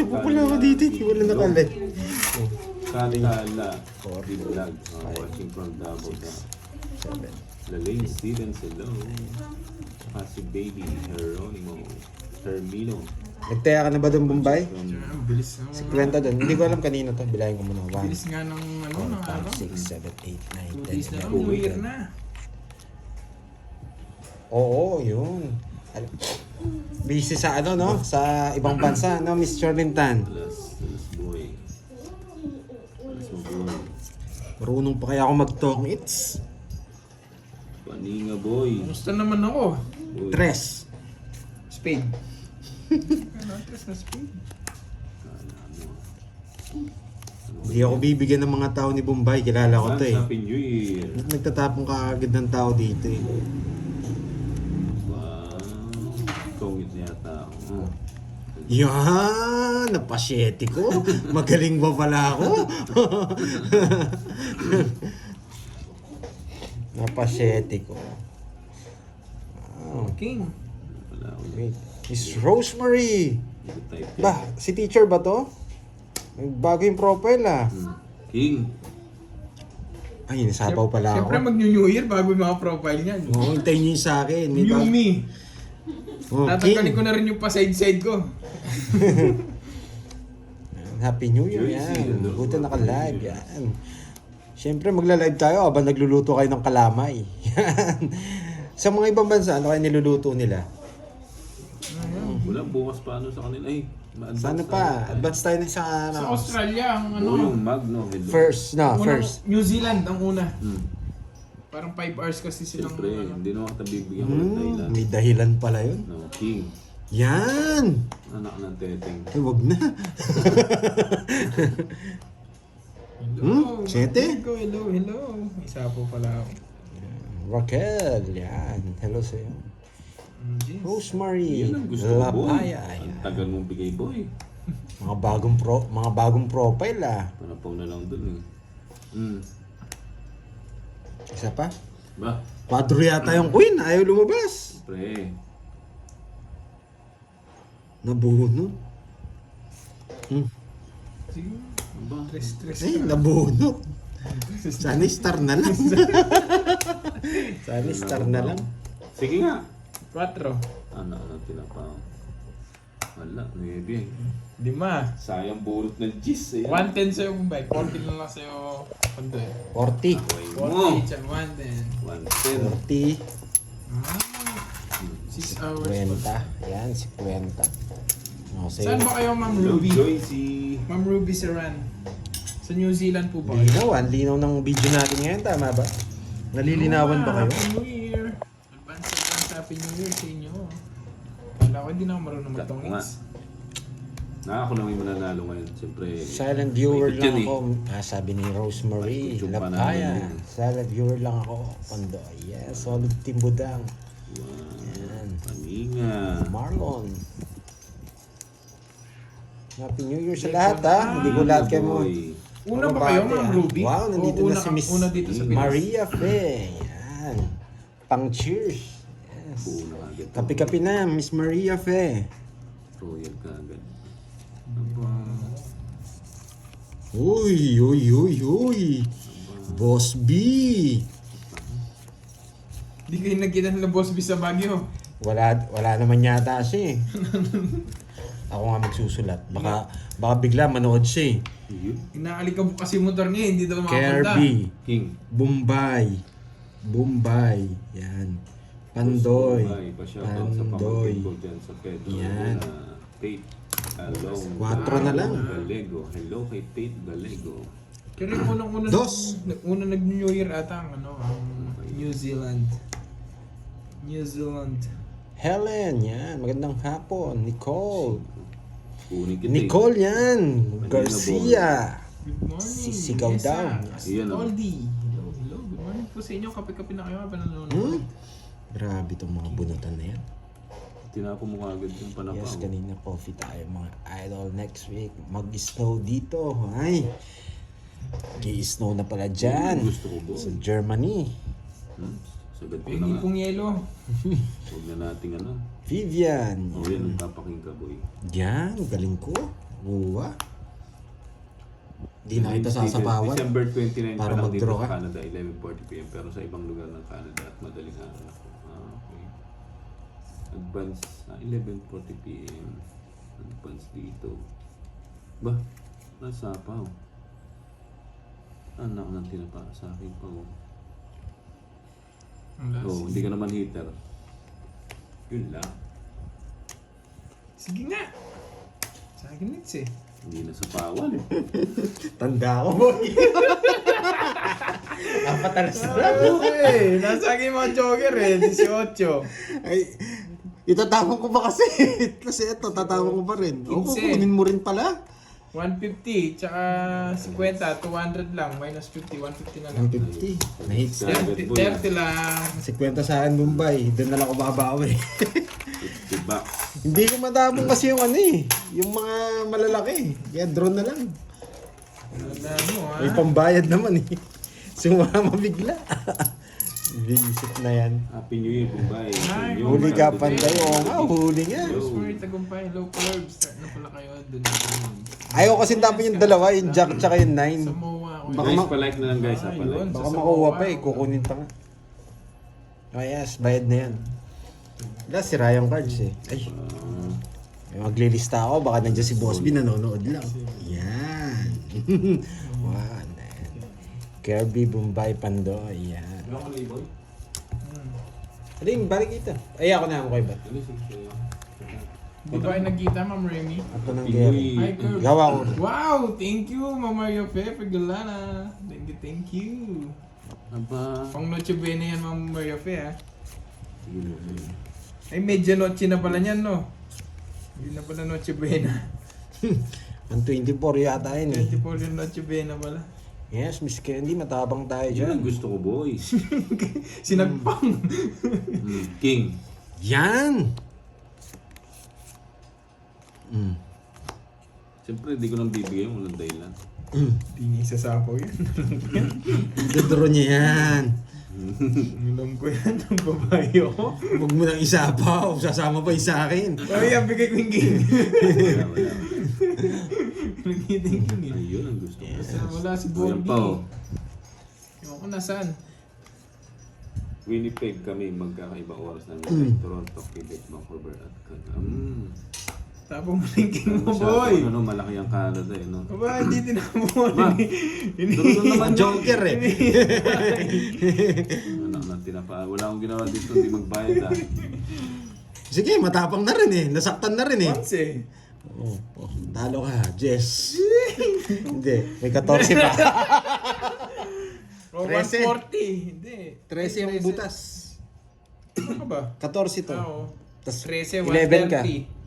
Pupula ako dito. Hindi wala nakalay. Kantala. Vlog. Watching from Davao. Lalaine Stevens, hello. Saka si Baby Geronimo. Termino. Nagtaya ka na ba doon, Bombay? Ang bilis na. Si Kwenta doon. Hindi ko alam kanino to. Bilahin ko muna. 1, Bilis nga ng ano, ng araw. 5, 6, 7, 8, 9, Bilis na 10, ng New Year na. Oo, yun. Busy sa ano, no? Sa ibang bansa, no? Miss Charlintan. Plus boy. Plus boy. Marunong pa kaya ako mag-talk its? Paninga boy. Kumusta naman ako? Boy. Tres. Spade. Ano, tres na spade. Hindi ako bibigyan ng mga tao ni Bombay. Kilala ko to eh. Happy New Year. Nagtatapong ka agad ng tao dito eh. Wow. Kongit na yata ako. Yan! Napasyete ko. Magaling ba pala ako? Napasyete ko. Wow. King. Wala ako. Wait. Miss Rosemary! Type yan. Ba, si teacher ba to? Bago yung profile ah. King. Ay, nasapaw pala ako. Siyempre mag-New Year bago yung mga profile niyan. Oo, hintayin niyo yung sa akin. May New ba- me. Oh, Tatanggalin King. ko na rin yung pa-side-side ko. Happy New Year Joycey, yan. hello. Buti naka-live yan. Siyempre magla-live tayo habang nagluluto kayo ng kalamay. Yan. Sa mga ibang bansa, ano kayo niluluto nila? Wala, bukas pa ano sa kanila. Ay, ma-advance Sana tayo. pa. Advance tayo na sa Sa ano. Australia, ang ano. Oo, yung Magno. Hello. First na, unang- first. New Zealand ang una. Hmm. Parang 5 hours kasi silang Siyempre, ano. hindi naman kita bibigyan ko ng dahilan. May dahilan pala yun. No, King. Yan! Anak ng teteng. Eh, wag na. Hello. Siyete? Hello, hello. Isa po pala ako. Raquel, yan. Hello sa'yo. Yes. Rosemary, Yan ang gusto ko, boy. Lapaya. Ang Yan. tagal mong bigay, boy. Mga bagong profile ah. Panapaw na lang dun eh. Hmm. Isa pa? Ba? Padro yata yung queen. Ayaw lumabas. Pre. Nabunot. Sige. Ba? Stress Ay, ka. nabunot. Sana star na lang. Sana star na lang. Sige nga. 4. Ano, tinapaw. Wala, maybe. 5. Sayang bulot ng G's eh. 110 sa'yo Mumbai. 40 lang lang sa'yo. Pando eh. 40. Away mo. 40 siya. 110. 110. 6 hours. 50. Yan, si 50. O, Saan ba kayo, Ma'am Hello, Ruby? Joycey. Ma'am Ruby Saran. Sa New Zealand po ba kayo? Linaw, ang linaw ng video natin ngayon. Tama ba? Nalilinawan ba kayo? Happy New Year. Advance Happy New Year sa inyo. Kala ko hindi na ako marunong Kat ko nga. magtongits. Ako lang yung mananalo ngayon. Siyempre. Silent viewer may ikot lang yan ako. Sabi ni Rosemary. May kutsong Lapaya. panalo yan. Silent viewer lang ako. Pando. Yes, solid timbudang. Wow. Yan. Paninga. Marlon. Happy New Year sa lahat ha. Hindi ko lahat kayo mo. Boy. Una ba Mababate, kayo, Ma'am ah. Ruby? Wow, nandito O na si Miss Una dito sa Pinas. Maria Fe. Yan. Pang cheers. Yes. Buo na agad. Kapi-kapi na, Miss Maria Fe. Royal ka agad. Uy, uy, uy, uy. Boss B. Hindi kayo nagkita ng Boss B sa Baguio. Wala naman yata siya eh. Ako nga magsusulat. Baka bigla manood siya eh. Yun. Inaalikabok kasi yung motor niya, hindi daw makapunta. Kirby. King. Bombay. Yan. Pandoy. Ay, pa-shoutout sa Pandoy. pamangkin ko dyan sa Pedro. Yan. Faith. Hello. 4 na lang. Galego. Hello kay Faith Galego. Pero yung unang-una, Dos. una nag-New Year ata ang ano, ang New Zealand. New Zealand. Helen, yan. Magandang hapon. Nicole. Kunin kita. Nicole yan. Garcia. Good morning. Sisigaw Yes, daw. Iyan, oh. Oldie. Hello, hello. Good morning po sa inyo. Kape-kape na kayo habang nanonood. Grabe itong mga bunutan na yan. Tinapo mo agad yung panapaw. Yes, kanina coffee tayo mga idol. Next week, mag-snow dito. Ay, gi-snow na pala dyan. Gusto ko ba? Sa Germany. Sagad ko na Pingin nga. pong yelo. Huwag na nating ano. Vivian. O yan, nagpapaking ka boy. Yan, galing ko. Uwa. Di na kita sasapawan. December 29 Para pa lang dito mag-draw sa ka. Canada, 11:40 PM. Pero sa ibang lugar ng Canada at madaling araw. Okay. Advance, 11:40 PM. Advance dito. Ba? Nasapaw. Anak ng tinapa sa akin pa. Ang last. Oh, hindi ka naman hitter. Yun lang. Sige nga. Sa akin nits eh. Hindi na sapawan eh. Tanda ko, boy. Apat alas na. Okay, nasa akin yung mga joker eh. 18. Ay, itatapon ko ba kasi? Kasi ito, tatapon ko pa rin. O, 15. kukunin mo rin pala. 150, tsaka 50, 200 lang. Minus 50, 150 na lang. 150. Nahits na. 30 lang. 50 sa akin, Mumbai. Doon na lang ako makabawi. 50 bucks. Hindi ko madamong kasi yung ano eh. Yung mga malalaki. Kaya drone na lang. Wala mo ha. May pambayad naman eh. Sumama bigla. Visit na yan. Happy New Year, Bombay. Ay, Huli ka, Panday. Oo nga, huli nga. Rosemary Tagumpay, low carbs. Start na pala kayo dun. Ayaw kasi tapon yung dalawa, yung Jack tsaka yung Sa 9. MOA ako. Baka Guys, ma- palike na lang guys, ha, palike. Ayun. Baka Sa makuha sabaw pa eh, ako. kukunin pa nga. Oh yes, bayad na yan. Wala, sira yung cards eh. Ay, maglilista ako, baka nandiyan si Boss B nanonood lang. Yan. One. Kirby, Bombay, Pandoy. Yan. Ano ka ni Boy? Aling, balik kita. Ay, ako na ako kay Bat. Ano siya? Di ba kayo nagkita, Ma'am Remy? Ato ng Pinoy. Gary. Hi, Curb. Gawa ko. Wow! Thank you, Ma'am Mario Pepe Galana. Thank you. Aba. Pang Noche Buena yan, Ma'am Mario Pe, ha? Sige, sige. Ay, medyo noche na pala niyan, no? Hindi na pala Noche Buena. Ang 24 yata yun eh. 24 yung Noche Buena pala. Yes, Miss Candy, matabang tayo Yan ang dyan. gusto ko, boys. Sinagpang. King. Yan! Mm. Siyempre, hindi ko nang bibigay yung walang dahilan. Hindi niya isasapaw yan. Dodoro niya yan. Alam ko yan, ang babae ako. Huwag mo nang isapaw, sasama pa yung sa akin. Ay, bigay ko yung game. Wala. Nagkiting ko nila. Ayun ang gusto ko. Basta wala si Ayan Borby. pa, oh. Ewan ko nasaan. Winnipeg kami, magkakaibang oras namin. Toronto, Quebec, Vancouver at Canada. Tapos mo yung king mo, Masyado, boy. ano, malaki ang Canada eh, no? Aba, hindi tinapon. Ma, Doon naman yun. Joker eh. Anak na tinapa. Wala akong ginawa dito, hindi magbayad ah. Sige, matapang na rin eh. Nasaktan na rin eh. Once eh. Oh, talo ka, Jess. Hindi, may 14 pa. O, 13. 140. Hindi. 13 yung butas. Ano ka ba? 14 to. Oo. Tas 13, 11 ka. 130.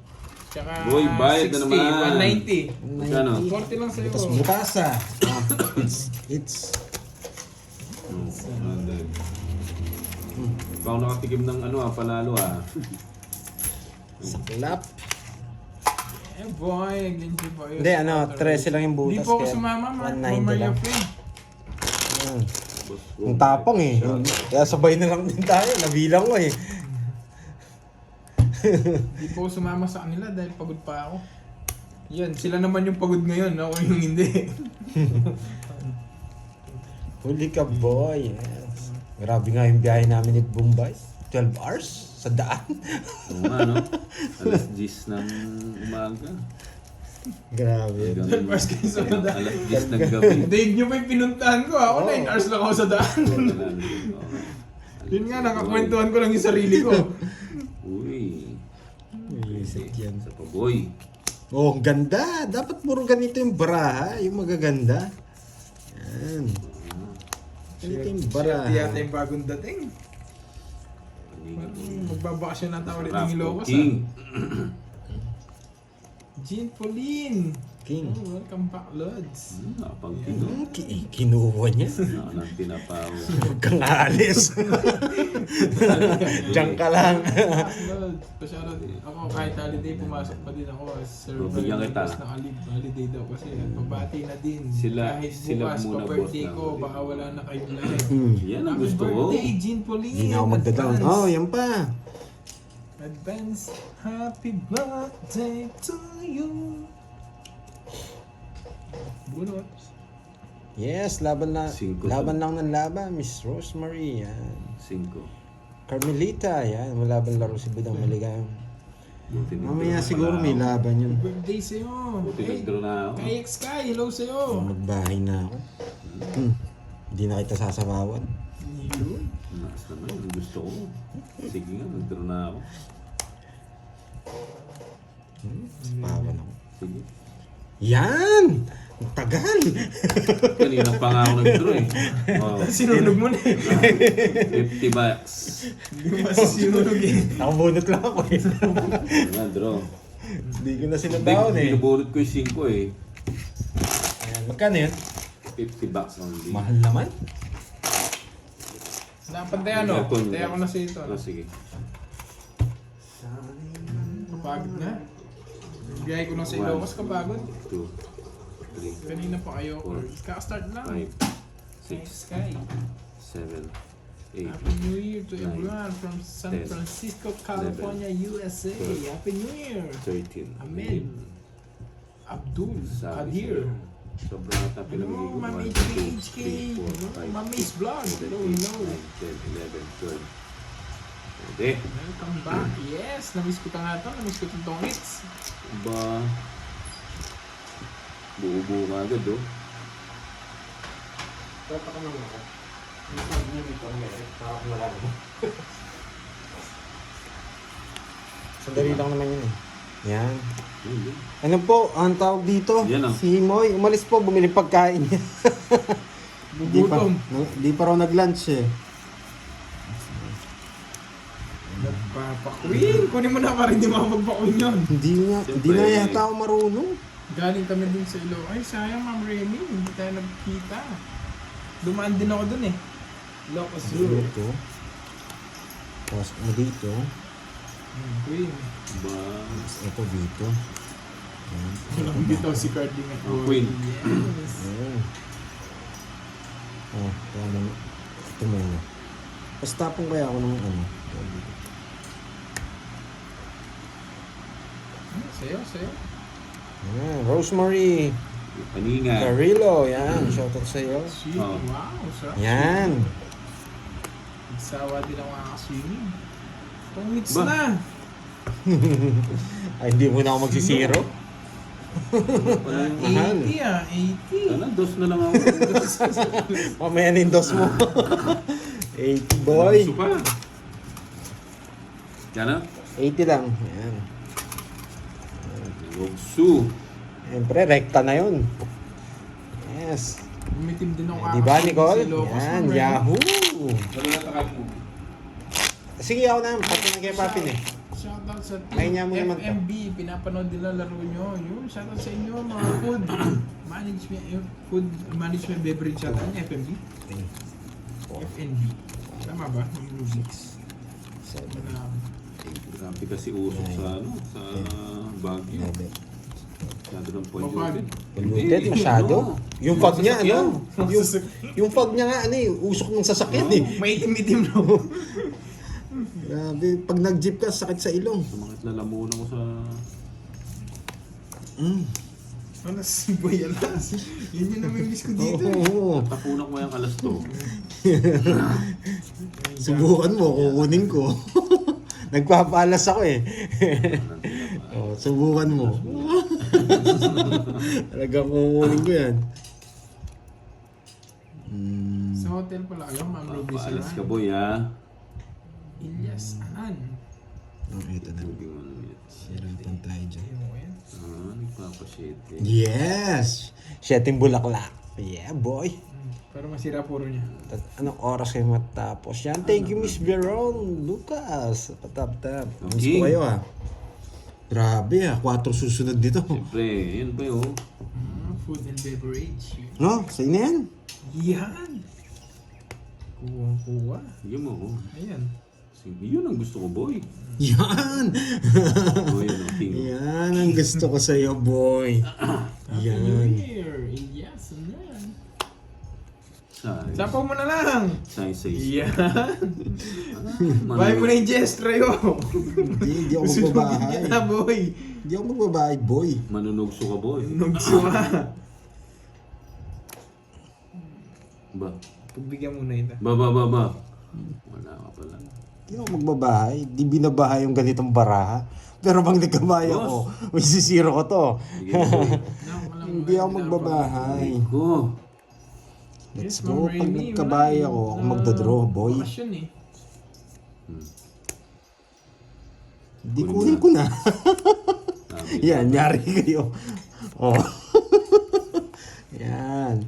Tsaka Boy, bayad na 60, naman. 190. Magkano? 40 lang sa'yo. Butas butas ah. It's Ikaw nakatikim ng ano ah, panalo ah. saklap. Eh boy, nag-enjoy ba yun? Hindi, ano, 13 lang yung butas. Hindi po ako kaya sumama, ma. 190 lang. Yan. Boss, Ang tapang eh. Kaya sabay na lang din tayo. Nabilang ko eh. Hindi po ako sumama sa kanila dahil pagod pa ako. Yan, sila naman yung pagod ngayon, ako yung hindi. Huli ka boy. Yes. Grabe nga yung biyahe namin ni Bombay. 12 hours sa daan. Oo nga no. Alas 10 ng umaga. Grabe. Hanggang 12 hours kayo sa daan. Alas 10 ng gabi. Dave nyo pa yung pinuntahan ko, ako Oo. 9 hours lang ako sa daan. Yun nga, nakakwentuhan ko lang yung sarili ko. Uy. Isip yan. Sa paboy. Oh, ang ganda. Dapat puro ganito yung baraha. Yung magaganda. Yan. Ganito yung baraha. Siya yata yung bagong dating. Magbabakasyon na tayo ulit ng Ilocos. King. Jean Pauline. King. Oh, welcome back, Lods. Napang king. Kinuha niya. Naka ng tinapaw. Huwag kang aalis. Diyan ka lang. Lods. Pasyalan din. Ako kahit holiday, pumasok pa din ako. Sir, Bigyan kita. na holiday daw kasi. At pabati na din. Sila- kahit sila bukas muna, pa birthday boss, ko, na- baka wala na kayo live. Yan ang Happy gusto ko. birthday, Jean Pauline. Hindi na ako magda-down. Advance. Oh, yan pa. Advance happy birthday to you. Bunot. Yes, laban lang ng laban, Miss Rosemary. Yan. 5. Carmelita, yan. Malaban laro si Budang Maligayang. Buti Mamaya nag-draw siguro pala may ako. laban yun. Birthday sa'yo. Buti Hey, nag-draw na ako. kay X-Sky, hello sa'yo. Magbahay na ako. Hindi na kita sasabawan. Yun. Nakas naman, ang gusto ko. Sige nga, nag-draw na ako. Sabawan ako. Sige. Yan! Ang tagal! Kanina pa nga ako nag-draw eh. Oh, Sinunog mo na eh. 50 bucks. Hindi mo masisinunog eh. Nakabunot lang ako eh. Ayan, draw. Hindi ko na sinabawan eh. Binubulot ko yung 5 eh. Ayan, magkano yun? 50 bucks only. Mahal naman. Napantay ano? Aircon. Pantay ako na sa ito. Oh, sige. Kapagod na. Biyay ko lang sa Ilocos, kapagod. 2, 3, Kanina pa kayo. Kaka-start lang. 5, 6, Sky. 7, 8, Happy New Year to Nine, everyone from San 10, Francisco, California, USA. 12, Happy New Year. 13. Amen. Abdul Kadir. Sobrang ata pinamigay Hello, ko. Mami 1, 2, HK. 3, 4, 5, Mami's Vlog. 7, Hello, 8, hello. 9, 10, 11, 12. Pwede. Welcome back. Yes, namiss ko nga ito. Namiss ko itong tongits. Ba? Buo-buo ka agad oh. Tata ka naman ako. Yung pag-name ito, para kung malaro mo. Sandali lang naman yun eh. Yan. Yun, yun. Ano po, ang tawag dito? Yan, ah. Si Himoy, umalis po, bumili pagkain niya. Gugutom. Di pa raw nag-lunch eh. Nagpapakwin. Kunin mo na para hindi makapagpakwin yun. Hindi na yata ako marunong. Galing kami dun sa Ilocos. Ay, sayang Ma'am Remy. Hindi tayo nagkita. Dumaan din ako dun eh. Ilocos Zoo. Dito. Tapos mo dito. Queen. Ba? Tapos ito dito. Yan. Walang bitaw si Carding at Oh, Queen. Yes. Ayan. Oh, kaya naman. Ito muna. Tapos tapong kaya ako ng ano. Sayo, sayo. Ayan, Rosemary Paninga. Carrillo. Yan, shoutout sa'yo. Sweet. Oh. Wow, sarap. Yan. Nagsawa din ako makakaswimming. Tongits Ba? na. Ay, hindi mo na ako magsisiro. Mahal. 80 ah, 80. Ano, dos na lang ako. Mamaya na yung dos mo. 80 boy. Gusto pa. Yan na? 80 lang. Yan. Rogsu. Siyempre, rekta na yun. Yes. Umitim din ako Di ba, Nicole? sa Ilocos, Yan, Ma'am Remy. Yahoo! Ano na takal mo? Sige, ako na. Pati na kay Papin eh. Shoutout sa team Ay, niya mo naman to. FMB, pinapanood nila laro nyo. Yun, shoutout sa inyo mga food management, food management beverage shoutout niya, FMB. FNB. Tama ba? Ang rubrics. Grabe kasi usok sa ano, sa Baguio. Masyado ng polluted. Polluted, masyado. Yung fog niya, ano? Yung fog niya nga, ano eh, usok ng sasakyan eh. May itim-itim no. Grabe, pag nag-jeep ka, sakit sa ilong. Sumakit lalamunan ko sa... Ano si Boy Alas? Yun yung namimiss ko dito. Oo. Tapunan ko yung alas to. Subukan mo, kukunin ko. Nagpapaalas ako eh. Oh, subukan mo. Talagang kukunin ko yan. Sa hotel pala kayo, Ma'am Ruby Paalas ka Saran. boy ha. Ilyas Anan. Oh, ito na. Hindi mo naman yan. Siratan tayo dyan. Ayun mo yan. Nagpapasyete. Yes! Sheting bulaklak. Yeah, boy. Pero masira puro niya. Anong oras kayo matapos yan? Thank you, Miss Veron Lucas. Patap-tap. Miss Okay. ko kayo ha. Grabe ha, 4 susunod dito. Siyempre, yun ba yun? Food and beverage. No, sa'yo na yan. Yan! Kuha-kuha. Sige mo ko. Ayan. Sige, yun ang gusto ko boy. Yan! Boy, ano, king. Yan ang gusto ko sa'yo, boy. Happy New Yan. Year! Ilyas Anan. Size. Sapaw mo na lang! Size 6. Yan! Bahay mo na yung gesture yo! Hindi ako Gusto magbabahay. niya na, boy! Hindi ako magbabahay, boy. Manunugso ka boy. Nugso ka! Ba? Pagbigyan muna ito. Ba? Wala ka pala. Hindi ako magbabahay. Di binabahay yung ganitong baraha. Pero pag nagkabahay ako, may sisiro ko to. Sige na, boy. Hindi ako magbabahay. Ko. Let's go. Pag nagkabahay ako magdodraw, boy. Bakasyon eh. Hindi kunin ko na. Sabi. Yan, nyari kayo. Oh. Yan.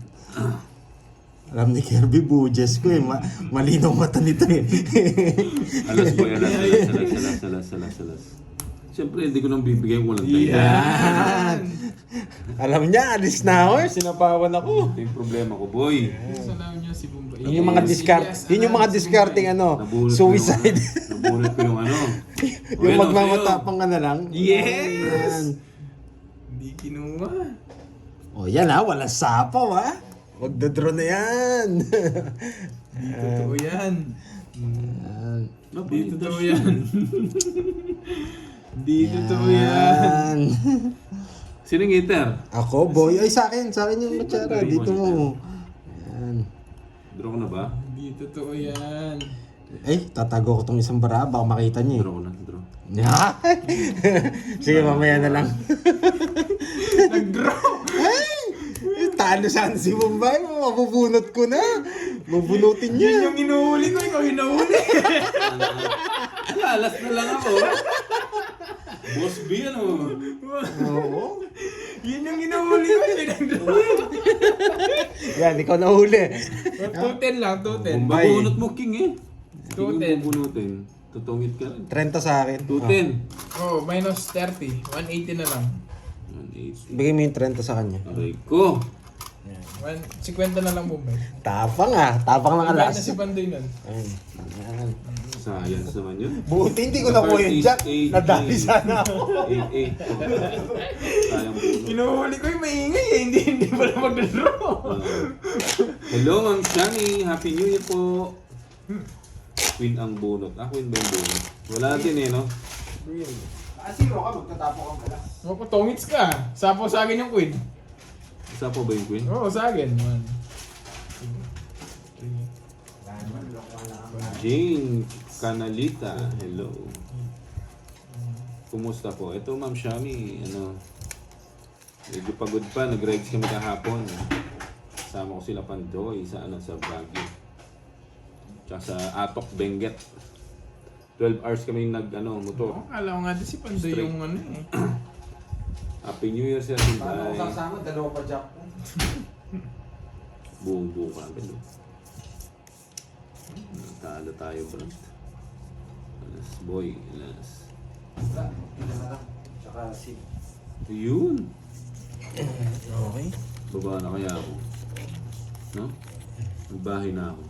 Alam ni Kirby, bujes ko eh. Malinaw mata nito eh. Alas boy, alas. Siyempre, hindi ko nang bibigyan ko lang tayo. Yan. Alam niya, alis na ako eh. Sinapawan ako. Ito yung problema ko, boy. Salamat niyo si Bombay. Yun yung mga yun yung mga discarding ano, suicide. Nabunot ko yung ano. Yung magmamatapang ka na lang. Yes! Yan. Hindi kinuha. O yan ha, walang sapaw ha. Magdodraw na yan. Hindi totoo yan. Yan. Hindi totoo yan. Hindi totoo yan. Sinong hitter? Ako, boy. Ay, sa akin yung matsara. Dito mo. Yan. Draw ko na ba? Hindi totoo yan. Ay, tatago ko tong isang bara. Baka makita niya Draw ko na, draw. eh. Sige, mamaya na lang. Nag-draw! Ay! Talo saan si Bombay. Mabubunot ko na. Mabunutin Yun niya. yung inuhuli ko, ikaw inuhuli. Alas na lang ako. Boss B, ano? Oo. Yun yung inuhuli ko, nag-draw. Yan, ikaw nahuli. 210 lang, 210. Bombay. Babunot mo, King eh. Hindi 210. mo bubunutin. Tutungit ka rin. 30 sa akin. 210. Oh, minus 30. 180 na lang. 180. Bigay mo yung 30 sa kanya. Aray ko. 50 na lang Bombay. Tapang ah. Tapang ng Bombay na alas. si Bandoy nun. Ayun. Yan. Science naman yun. Buti hindi ko nakuha yung jack. Nadali sana ako. 8-8. Sayang bunot. Inuhuli ko yung maingay eh. Hindi pala mag-draw. Hello, Ma'am Shani. Happy New Year po. Queen ang bunot. Ah, Queen ba yung bunot? Wala din eh, no? Zero ka, magtatapo kang alas. Opo, tongits ka. Sapo sa akin yung queen. Isa po ba yung Queen? Oo, sa akin. 1. Jane Canalita. Hello. Kumusta po? Ito, Ma'am Shami. Ano, medyo pagod pa. Nag-rides kami kahapon. Kasama ko sila Pandoy sa Baguio. Tsaka sa Atok, Benguet. 12 hours kami motor. Akala ko nga din si Pandoy Straight. yung ano eh. Happy New Year, Sir. Paano Bye. ko sasama? Dalawa pa jack ko. Buong-buo ka agad. Talo tayo, bro. Alas, boy. Alas. Wala, ina na lang. Tsaka si... Yun. Okay. Baba na kaya ako. No? Nagbahay na ako.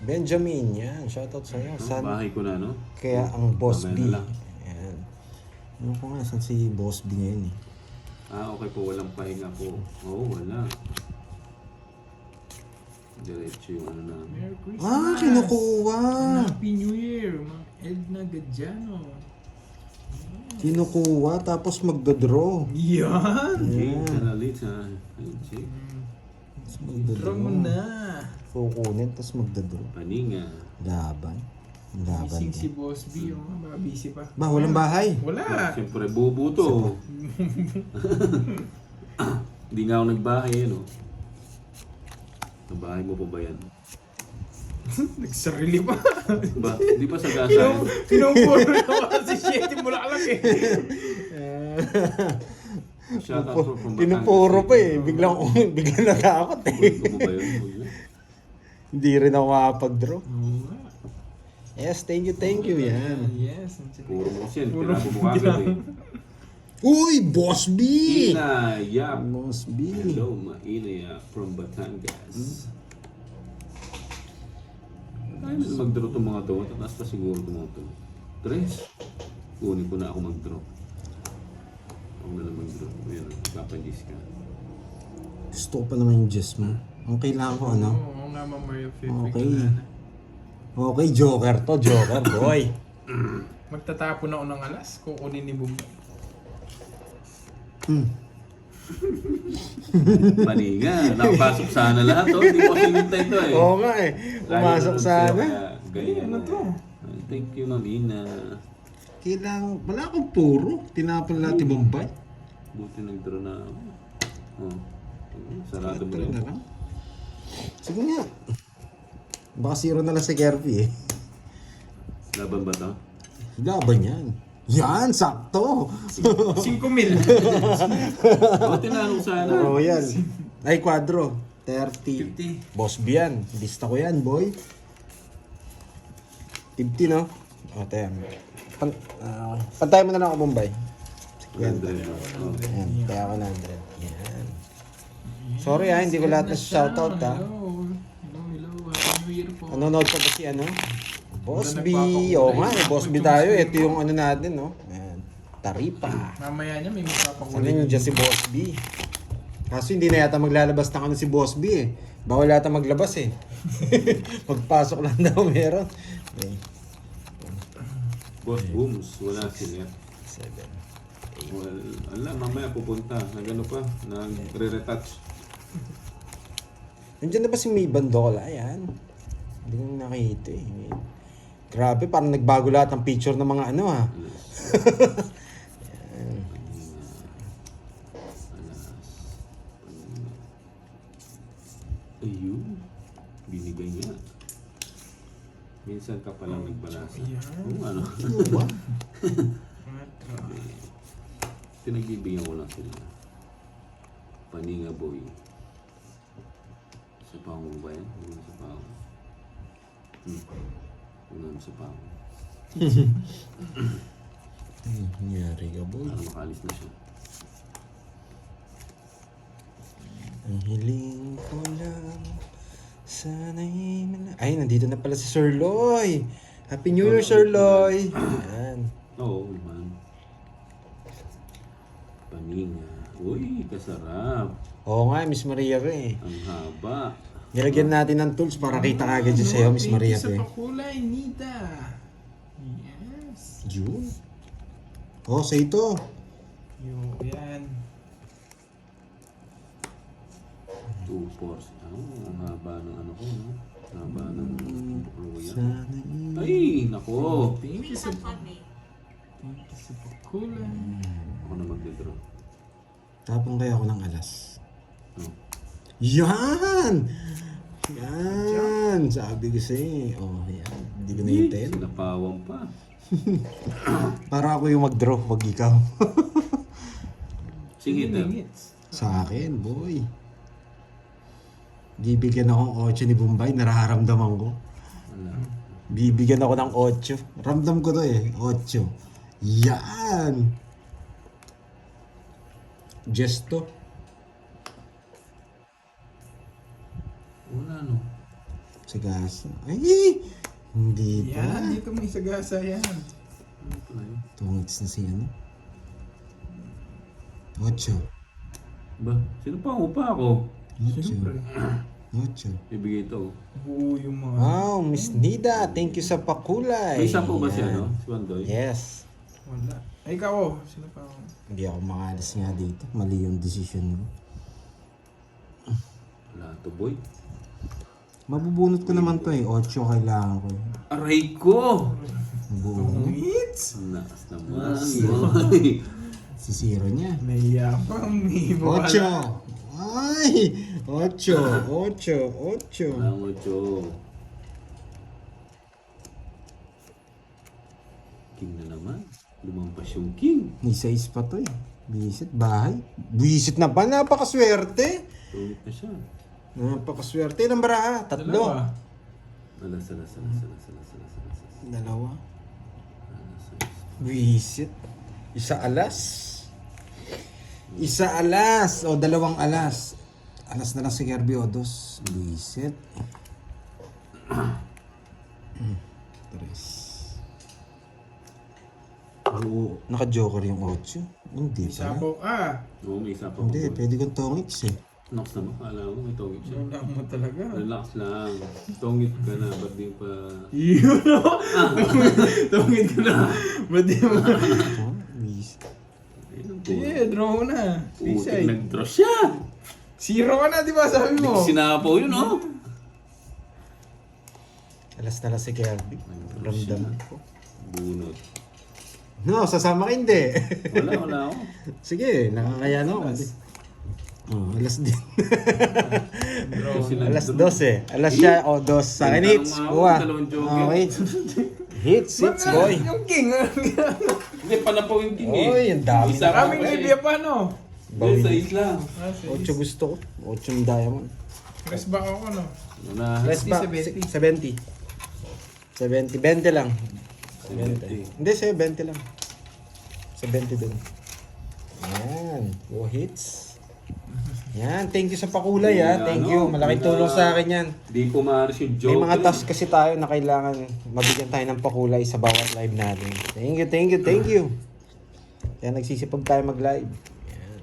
Benjamin, yan. Shoutout sa'yo. No? San... Bahay ko na, no? Kaya ang Boss Mamaya B. na lang. Yan. Ano ko nga, saan si Boss B ngayon eh? Ah, okay po. Walang pahinga po. Oo, wala. Diretso yung ano namin. Merry Christmas. Ah, kinukuha! Happy New Year, Ma'am Edna Gadiano. Kinukuha, tapos magdodraw. Yan! Jane Canalita. Ay, Jake. Tapos Draw magdodraw. mo na. Kukunin, tapos magdodraw. Paninga. Laban. Laban Gising si din. Boss B, oh, baka busy pa. Ba, walang bahay. Wala. Siyempre, bubo to. Hindi nga ako nagbahay, ano? Nabahay mo pa ba yan? Nagsarili pa. Ba? Di pa sa gasayan? Pinupuro na kasi shit yung bulaklak eh. Shout out from Batangas. Pinupuro pa eh. Biglang natakot eh. Ulo mo ba yun? Ulo? Hindi rin ako makapag-draw. Oo nga. Yes, thank you. Yan. Yes. Puro mo kasi yan. Puro Pinapo mo kagad eh. Uy, Boss B! Ina Yap. Boss B. Hello, Ina Yap from Batangas. Ayaw na mag-draw itong mga to. Tataas pa siguro itong mga to. Tres. Kunin ko na ako mag-draw. Ako na lang mag-draw. Ayan, kapandis ka. Gusto ko pa naman yung Jess mo. Ang kailangan ko ano? Oo nga, Ma'am Mario Fifi. Okay. Okay, Joker to. Joker, boy. Magtatapon ako ng alas, kukunin ni Bombay. Mali nga. Nakapasok sana lahat. Oh. Hindi ko kasi nintay ito eh. Oo nga eh. Pumasok sana. Ganyan. Ano to? Thank you, Mamina. Kailangan, wala akong puro. Tinapon natin Bombay. Buti nag-draw na ako. Oh. Sarado mo Tara na rin. lang. Sige nga. Baka zero na lang si Kirby eh. Laban ba to? Laban yan. Yan, sakto. 5 mil. O, tinanong sana. Oo yan. Ay, quadro. 30. 50. Boss B yan. Lista ko yan, boy. 50, no? O, tayo. Pantay mo na lang ako, Bombay. 100. Yan, kaya ako 100. Yan. Sorry hindi ko lahat na shoutout ha. Hello. Happy New Year po. Nanonood pa ba si ano? Boss Wala B. nagpapakulay. Oo nga, Boss B tayo. Ito yung ano natin, no? Ayan. Taripa. Mamaya niya may Ano magpapakulay. yung dyan si Boss B? Kaso hindi na yata maglalabas ng ano si Boss B eh. Bawal yata maglabas eh. Magpasok lang daw meron. Okay. Boss Booms, wala si Net. 7. Well, mamaya pupunta. Nagano pa? Nagre-retouch. Nandiyan na ba si May Bandola? Ayan. Hindi ko nakita eh. Grabe, parang nagbago lahat ang picture ng mga ano ha. Ayun. Binigay niya. Minsan ka palang nagbalasa. Ayan. Ano? Ano ba? Pinagbibigyan ko lang sila. Paninga boy. Sa pango ba yan? Unang sa pango. Unang sa pango. Nangyari ka boy. Parang makalis na siya. Ang hiling ko lang sana'y ay, nandito na pala si Sir Loy. Happy New Year, Sir Loy. Ayan. Oo, man. Paninga. Uy, kasarap. Oo nga, Miss Maria ko eh. Ang haba. Nilagyan natin ng tools para kita kagad dyan sa'yo, Miss Maria ko Sa eh. pakulay, Nita. Yes. June. Oh, sa ito. Yan. 2 force. Ang haba ng ano ko, no? Ang haba ng bukluya. Sana'y... Ay, nako. Thank you sa pakulay. Ako na magde-draw. Tapong kaya ako ng alas. Oh. Yan! Yan! Sabi ko sa'yo. Oh, yan. Hindi ko na-intel. Sinapawang pa. Para ako yung mag-draw, wag ikaw. Sige, Tab. Sa akin, boy. Bibigyan ako ng 8 ni Bombay, nararamdaman ko. Wala. Bibigyan ako ng 8. Ramdam ko to eh, 8. Yan! Gesto. Wala, no? Sagasa. Ay! Hindi pa. Yan, dito may sagasa yan. Ano pala yun? Tungits na si ano. 8. Ba? Sinapawang pa ako. 8. Ibigay ito. Oo, yung mga... Wow, Miss Nida, thank you sa pakulay. May isa po ba siya, Yan. no? Si Wandoy? Yes. Wala. Ay, ikaw oh. Sino pa ako? Hindi ako makalis nga dito. Mali yung decision ko. Wala to, boy. Mabubunot ko naman to eh. 8 kailangan ko. Aray ko! Mabuo. Hits! Ang nakas naman, boy. Si zero niya. May yapang, may 8. wala. Ay! 8. 8. 8. Walang ocho. King na naman. Lumampas yung king. May size pa to eh. Bisit, bahay. Bisit na ba? Napakaswerte. Tumit na siya. Napakaswerte. Ilang baraha? 3. Dalawa. Alas. 2. Alas. Bisit. Isa alas. Isa alas. O 2 alas. Alas na lang si Kirby o 2. Bisit. 3. Oo. Naka-joker yung 8. Hindi pala. Sapo ka. Oo, may isa pa Hindi, po. pwede kong tongits eh. Nox naman. Kala mo may tongit siya. Wala mo talaga. Relax lang. Tongit ka na. Ba't di pa... Yun o! Tungin ko na. Ba't di mo? Oh, bisit. Ayun ang Sige, draw mo na. Putik, Pisay. nag-draw siya. Zero ka na, di ba? Sabi mo. Sinapaw yun, oh. Alas na lang si Kirby. Ramdam ko. Bunot. No, sasama ka hindi. Wala ako. Sige, nakakaya no. Oh, alas din. Draw. Kasi Alas nag-draw. 12. Alas siya o 2. Sa akin hits. Buwa. Okay. Hits, boy. Yung king. Hindi, panapaw yung king eh. Oy, ang dami Isa na. Kaming libya pa, no? Hindi, sa isla. 8 gusto ko. 8 yung diamond. Press back ako, no? Una. Press back. 70. 70. 70. 20 lang. 70. Hindi, sa'yo 20 lang. 70 dun. Yan. 2 hits. Yan. Thank you sa pakulay ha. Thank you. Malaking tulong sa akin yan. Di pumaris yung joke. May mga task kasi tayo na kailangan mabigyan tayo ng pakulay sa bawat live natin. Thank you, thank you, thank you. Kaya nagsisipag tayo mag-live. Yan.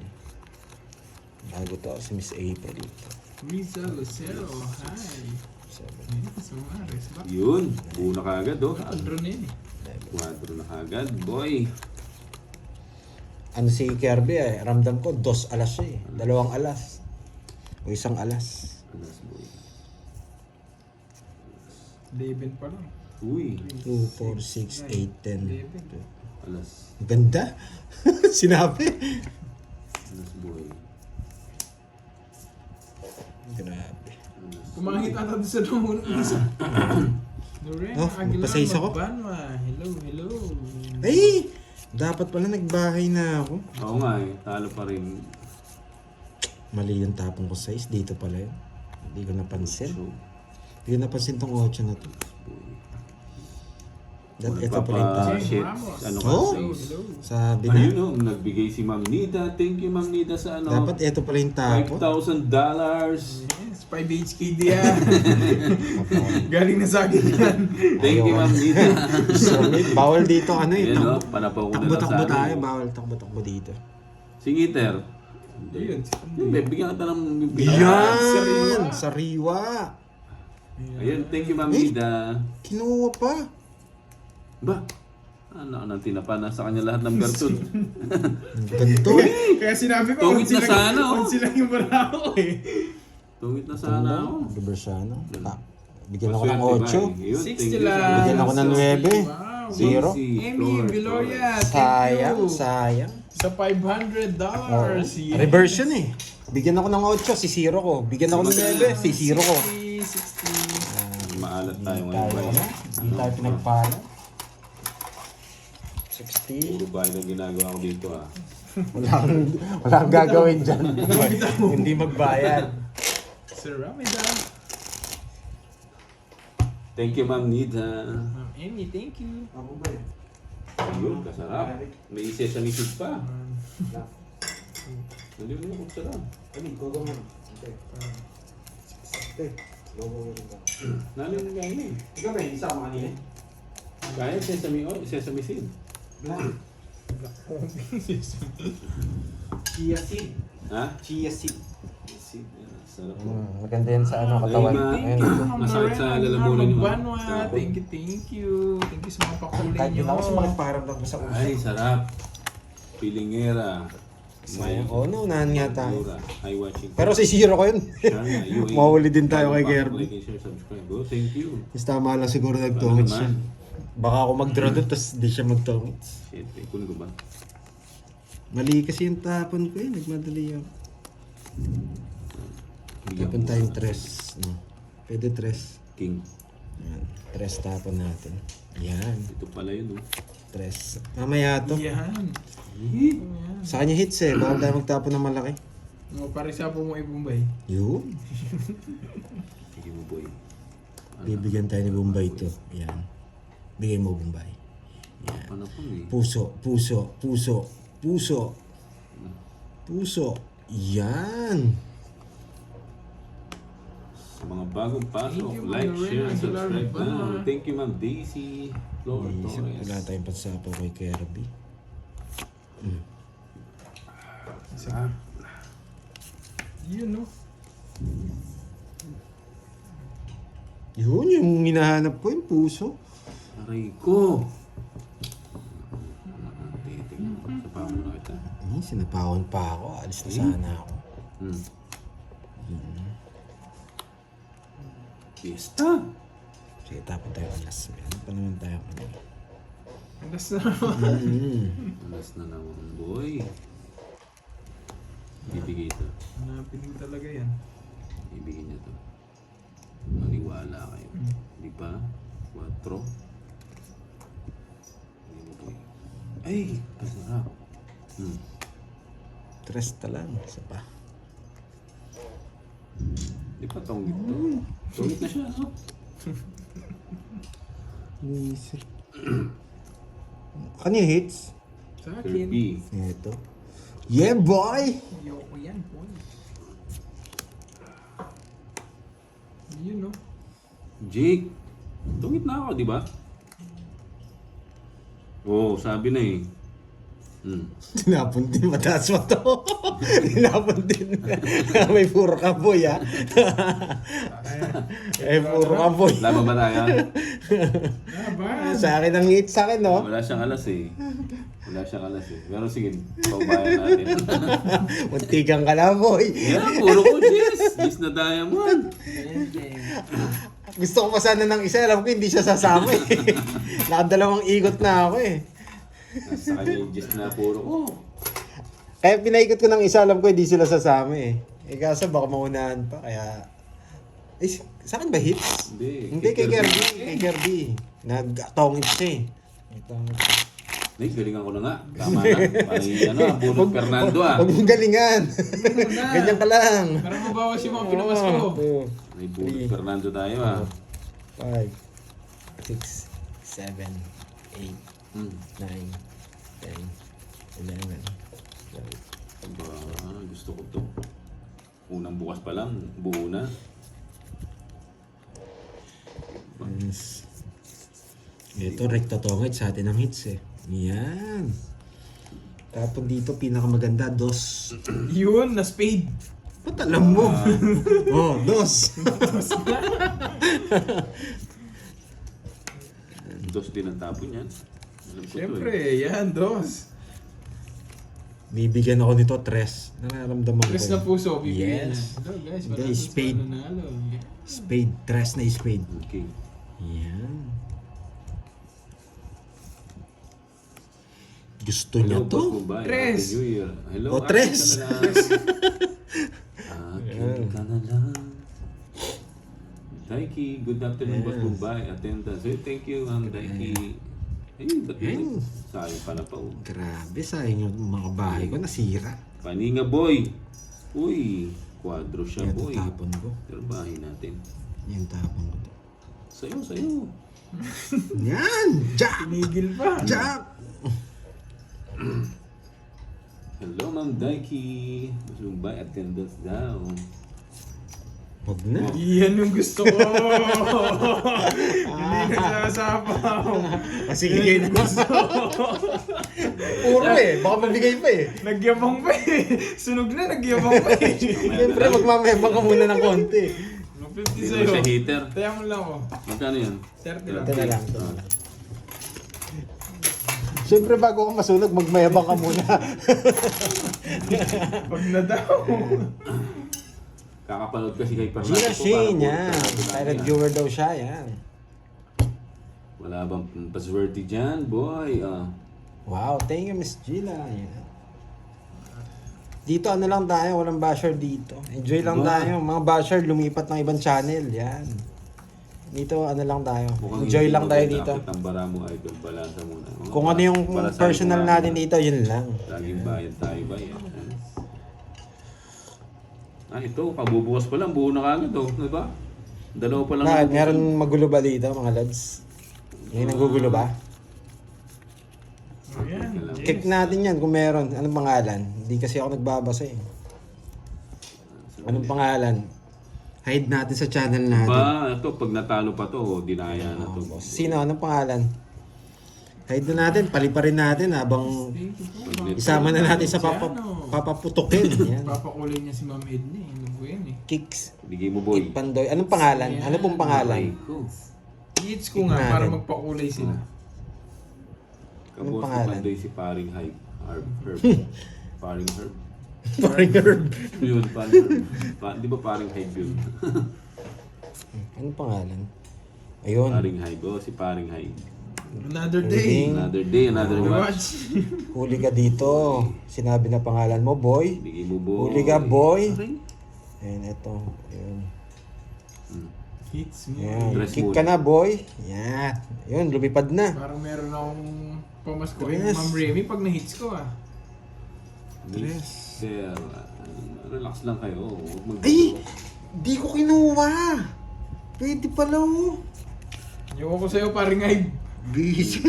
Bago to si Miss April. Rizal Lucero. Hi. Sumares. Back. Yun. Buo na kagad, oh. Draw na yun eh. 4 na kagad, boy. Ano si Kirby ramdam ko 2 alas siya 2 alas. O 1 alas. Alas, boy. 11 pa lang. Uy. 2, 4, 6, 8, 10. Alas. Ang ganda. Sinabi. Alas, boy. Grabe. Alas. Kumangit ata doon sa doon. Lorena Oh, Aguilar magpasaysa ko. Magbanwa. Hello, hello. Ay! Dapat pala nagbahay na ako. Oo nga eh. Talo pa rin. Mali yung tapong ko size. Dito pala yun. Hindi ko napansin. So, Hindi ko napansin tong 8 na to. Ito pala yung nagpapa- tapong. shit. Ramos. Ano Oh? ka, Hello, sis? hello. Sabi na. Ayun oh, nagbigay si Ma'am Nida. Thank you, Ma'am Nida, sa ano. Dapat ito pala yung tapon. $5,000. Yes, 5 HKD yan. Galing na sa akin yan. Thank you, Ma'am Nida. Bawal dito ano eh. Yan oh, panapaw ko na lang sa Takbo-takbo tayo. akin. Bawal takbo-takbo dito. Singiter. Ayun. Hindi, bigyan ka ng Yan! Sariwa! Ayun, thank you, Ma'am Nida. Kinuha pa. Ba? Ano nang tinapa na sa kanya lahat ng bertun. Ganito eh. Kaya sinabi ko, Tungit na sana, oh. sila yung barako eh. Tungit na sana ako. Reversano. Bigyan ako ng Maswerte, 8. bye. Ayun, 60 thank you, lang. Bigyan ako ng 9. Wow. Zero. Amy Viloria, thank Sayang, you. sayang. Sa $500. Yes. Reversion eh. Bigyan ako ng 8, si zero ko. Bigyan ako ng 9, si zero ko. 60. Maalat tayo Tayo ngayon. boy. ano? Hindi tayo pinagpala. 60. Puro bahay na ginagawa ko dito ah. Wala kang gagawin dyan. Hindi magbayad. Sir Ramida. Thank you, Ma'am Nida. Ma'am Amy, thank you. Ako ba eh? Ayun, kasarap. May sesame seeds pa. Hindi mo kung sarap. Ano, gogo mo. Gogo mo rin ba? Nalim nga yun eh. Ikaw ba, isa ka kanina? Kaya sesame oil, sesame seed. Black. Chia seed. Ha? Chia seed. Seed. Sarap. Maganda yan sa ano, katawan. Ayun, Thank you, Ayun. Ma'am Masakit sa Lorena lalamunan yun, Magbanwa. Sarap. Thank you, thank you. Thank you sa mga pakulay Kahit nyo. din ako sa makipakaramdam ko sa uso. Ay, sarap. Pilingera. Sayang. Oo, naunahan nga tayo. Hi watching. Pero si zero ko yun. Mahuli din tayo kay Kirby. Like and share, subscribe. Oh, thank you. Mas tama lang siguro Ano nagtungit siya. naman? Baka ako mag-draw doon, tapos di siya magtungit. Shit, eh, kunin ko ba? Mali kasi yung tapon ko eh, nagmadali ako. Bigyan Tapon ko tayong muna. tres. No? Pwede tres. King. Yan. Tres tapon natin. Yan. Ito pala yun, oh. Tres. Mamaya to. Yan. Sa kanya hits eh. Baka tayo magtapon ng malaki. O, parisa po mo ibumbay. Yun. Sige mo, boy. Bibigyan tayo ni Bombay to. Yan. Bigay mo Bombay. Yan. Ano po eh? Puso, puso, puso, puso. Puso. Yan. Sa mga bagong pasok, Thank you, like, Ma'am share, Lorena subscribe Aguilar. na. Thank you, Ma'am Daisy. Flor Isip, Torres. wala tayong pansapaw kay Kirby. Ah, Yun, no? Yun, yung hinahanap ko, yung puso. aray ko. Titignan ko. Sa pamo na kita. Sinapawon pa ako. Alis na sana ako. Fiesta. Sige, tapon tayo alas. Meron pa naman tayo. Andas na. Alas na naman, boy. Bibigay ito. Hanapin mo talaga yan. Ibigay niya to. Maniwala kayo. Di ba? 4. Ay! Masarap. Tres lang. Isa pa. Di pa tonggit to. Tonggit na siya, no? Nisir. Ano yung hits? Sa akin. Kirby. Ito. Yeah, boy! Ayoko yan, boy. Yun, no? Jake. Tonggit na ako, di ba? Oo, sabi na eh. Tinapon din. Mataas mo to. Tinapon din. May puro kaboy, ha? Puro kaboy. Laban ba tayo? Laban. Sa akin ang hits sa akin, no? Wala siyang alas eh. Wala siyang alas eh. Pero sige, paubayan natin. Muntikan ka na, boy. Yan, puro ko Jess. Jess na diamond. Gusto ko pa sana ng isa. Alam ko hindi siya sasama, eh. Nakadalawang ikot na ako, eh. Nasa kanya yung Jess na puro ko. Kaya pinaikot ko ng isa, alam ko hindi sila sasama, eh. Kaso baka maunahan pa, kaya... Eh, sa akin ba hits? Hindi. Hindi, kay Kirby. Kay Kirby. Nag-tongit siya, eh. Ay, galingan ko na nga. Tama na. Parang Bunot Fernando ah. Huwag mong galingan. Ganyan ka lang. Para mabawas yung mga pinamas ko. 2, May Bunot Fernando tayo ah. 5, 6, 7, 8, 9, 10, 11, 12. Aba, gusto ko to. Unang bukas pa lang, buo na. Yes. Ito, rekta tongit sa atin ang hits, eh. Yan. Tapos dito, pinakamaganda, dos. Yun, na spade. Ba't alam mo? Oh, dos. Dos din ang tapon yan. Alam ko Siyempre, to eh. yan, dos. Bibigyan ako nito, tres. Nararamdaman ko. Tres na puso, bibigyan. Yes. Hello guys, Guys, spade. Nanalo. Spade. Tres na spade. Okay. Yan. Gusto niya Hello, to. Boss Mumbai. Tres. Happy New Year. Hello, O, tres. Akin ka na lang. Daiki, good afternoon, Boss Mumbai. Attendance. Hey, thank you, Daiki. Ay, ba't Yan. sayang pala pa. Oh. Grabe, sayang yung mga bahay ko. Nasira. Paninga, boy. Uy, kwadro siya, Ito boy. tapon ko. Pero bahay natin. Yan tapon ko. Sayo. Yan! Jab! Tinigil pa. Jab! Hello, Ma'am Daiki. Boss Mumbai, attendance daw. Huwag na. Yan yung gusto ko. Hindi nagsasapaw. Sige kayo na. Puro eh. Baka mabigay pa eh. Nagyabang pa eh. Sunog na, nagyabang pa eh. Siyempre, magmamemang ka muna ng konti. 50 Dito sa'yo. sa heater. Taya mo lang ako. Magkano yan? 30 lang. Ito na lang. Siyempre, bago ka masunog, magmayabang ka muna. Pag na daw. Kakapanood kasi kay Fernando. Gina Shane, Para yan. po- Silent viewer daw siya, yan. Wala bang passwordy dyan, boy? Wow, thank you, Miss Gina. Yan. Dito ano lang tayo, walang basher dito. Enjoy lang Diba? tayo. Mga basher, lumipat ng ibang channel. Yan. Dito ano lang tayo. Mukhang Enjoy hindi lang mo tayo dapat dito. Ang bara mo, idol. Balansa muna. Kung ano yung personal natin dito, yun lang. Laging bayad tayo ba yan? Ito, pabubukas pa lang. Buo na kagad, oh. Diba? Dalawa pa lang. Bakit? nabubukas. Meron magulo ba dito, mga lads? May nagugulo ba? Ayan. Check natin yan kung meron. Anong pangalan? Hindi kasi ako nagbabasa eh. Anong pangalan? Hide natin sa channel natin. Ba, ito, pag natalo pa to, dinaya na to. Sino? Anong pangalan? Hide na natin, paliparin natin habang isama na natin sa papaputukin. Yan. Papakulay niya si Ma'am Edna eh. Ano po yan eh. Kicks. Bigay mo, boy. Kit Pandoy. Anong pangalan? Ano pong pangalan? Aray ko. Hits ko nga para magpakulay sila. Anong Kabos pangalan? pandoy si paring hype. Herb. Paring herb. Paring herb. Yun, paring herb. Di ba paring hive yun? Ano pangalan? Ayun. Paring hive. Oh, si paring hive. Another day. Another day, another watch. Watch. Huli ka dito. Sinabi na pangalan mo, boy. Bigay mo, boy. Huli ka, boy. Aray. Ayan, ito. Ayan. Hits mo. Ayan. Dress Kick mode. ka na, boy. Ayan. Ayun, lumipad na. Parang meron akong pamasko kay Tres. Ma'am Remy pag na-hits ko ah. Mister, relax lang kayo. Huwag Ay! Di ko kinuha. Pwede pala, oh. Yung ko sa'yo paring ay. Bisit.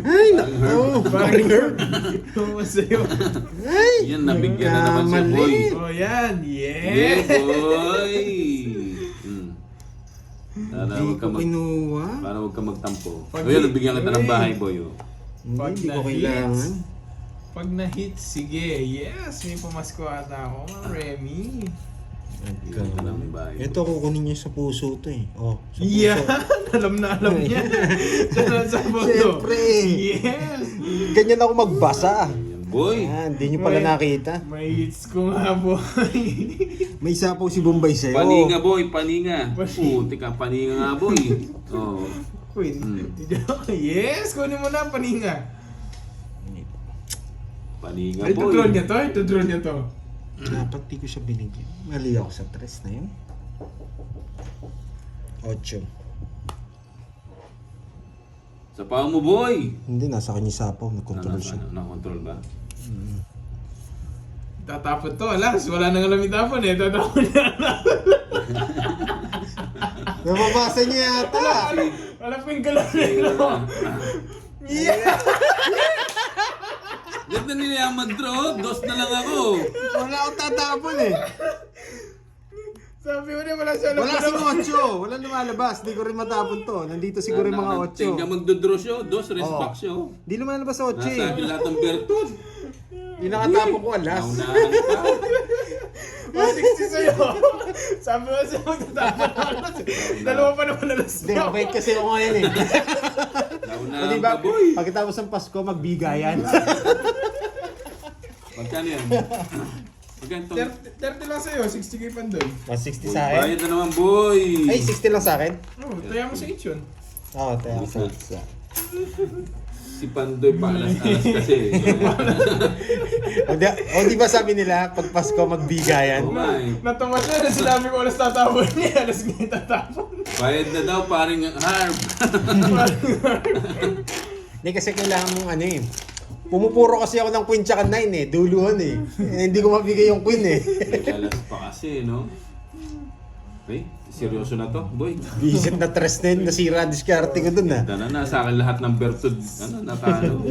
Ay, nako. Paring herb. Yung ko sa'yo. Ay! Yan, nabigyan na naman siya, Kamali. boy. Oh yan. Yeah, Yeah. boy! Para Di huwag ko ka kinuha. para huwag ka magtampo. Pag- O yun, nabigyan kita ng Uy. bahay, boy. Oh. Hindi ko na-hits. kailangan. Pag na-hits, sige. Yes, may pamasko ata ako, Ma'am Remy. Bigyan kita ng bahay. Ito, kukunin niya sa puso to eh. Oh, sa puso. Yeah! alam na alam niya. Diyan sa boto. Siyempre. Yes! Ganyan ako magbasa. Ayan, boy! Ayan, hindi nyo pala May- nakita. May hits ko nga, boy. May sapaw si Bombay sa'yo. Paninga, boy! Paninga! Paninga. Puti ka, paninga nga, boy! Oh. Queen. Yes! Kunin mo na, paninga. Paninga, Ay, boy! tudraw niya to. Tudraw niya to. Dapat di ko siya binigyan. Mali ako sa tres na yun. 8. Sa paa mo, boy! Hindi, nasa kanya yung sapaw. Nag-control siya. Nakontrol ba? Tatapon to, alas. Wala nang alam itapon eh. Tatapon niya. Nababasa niya yata. Wala pa yung galaw na Yeah! Ganda nila yung mag-draw. Dos na lang ako. Wala akong tatapon eh. Sabi mo niya, wala siya alam. Wala si 8. Wala lumalabas. Di ko rin matapon to. Nandito siguro yung mga 8. Tingnan magdodraw siya. Dos, rest back siya. Oh. Di lumalabas sa 8 Nasa eh. akin lahat ng bertod. Yung nakatapon ko, alas. Naunahan pa. 160 sa'yo. Sabi mo siya, magtatapon ng alas. Dalawa pa naman alas Hindi, niya. mabait kasi ako ngayon eh. O Naunahan diba, pa, boy. pagkatapos ng Pasko, magbigayan. Magkano yan? Magkano to? 30 lang sa'yo, 60 kay Pandoy. 160 Boy, sa akin. bayad na naman, boy. Ay, 60 lang sa akin. Oh, taya mo sa itch yun. Oo, tayo sa. Si Pandoy pa alas-alas kasi. O di ba sabi nila, pag Pasko, magbigayan? Oo nga eh. Natawa siya na sinabi ko alas tatapon niya. Alas ngayon tatapon. Bayad na daw, paring harp. Hindi kasi kailangan mong ano eh. Pumupuro kasi ako ng queen tsaka 9 eh. Duluhan eh. Hindi ko mabigay yung queen eh. Alas pa kasi, no? Okay, seryoso na to, boy. Visit na tres na yun. Nasira ang diskarte ko dun ah. Dana na sa akin lahat ng bertod. Natalo.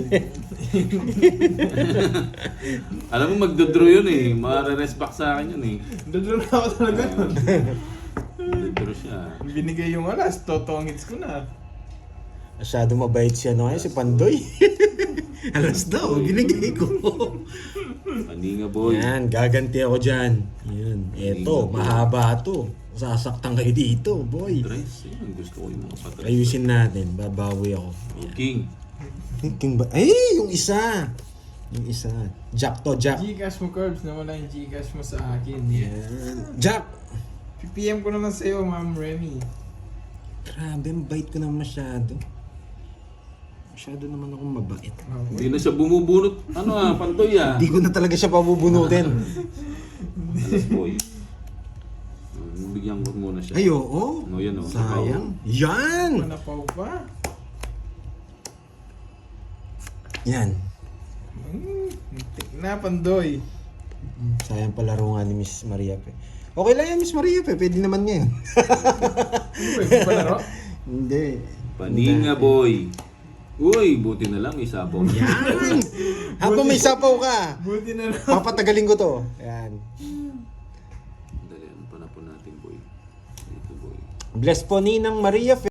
Alam mo, magdodraw yun eh. Mare-respect sa akin yun eh. Doon na ako talaga nun. Magdodraw siya. Binigay yung alas, totong hits ko na. Masyado mabait siya no si Pandoy. Alas daw, binigay ko. Paninga, boy. Yan, gaganti ako dyan. Yan, eto, mahaba to. Sasaktan kayo dito, boy. Dress, yun. Gusto ko yung mga patres. Ayusin natin, babawi ako. Yan. King. King ba? Ay, yung isa. Yung isa. Jack to, Jack. Gcash mo, Curbs, nawala yung Gcash mo sa akin. Yeah. Yan. Jack! PPM ko naman sa'yo, Ma'am Remy. Grabe, ang bait ko naman masyado. Masyado naman akong mabait. Hindi na siya bumubunot. Ano Pantoy ah. Hindi ko na talaga siya pabubunutin. Alas, boy. Bigyan ko muna siya. Ay, oo. No, yan, oh. Sayang. Yan! Manapaw pa. Yan. Tik na, Pandoy. Sayang palaro nga ni Miss Maria Pe. Okay lang yan, Miss Maria Pe. Pwede naman ngayon. Ano ba, hindi pa laro? Hindi. Paninga, boy. Uy, buti na lang may sabaw. Yan! Habang may sapaw ka, Buti na lang. papatagalin ko to. Yan. Dali, ano pa na po natin, boy? Ito, boy. Bless po Ninang Maria Fe.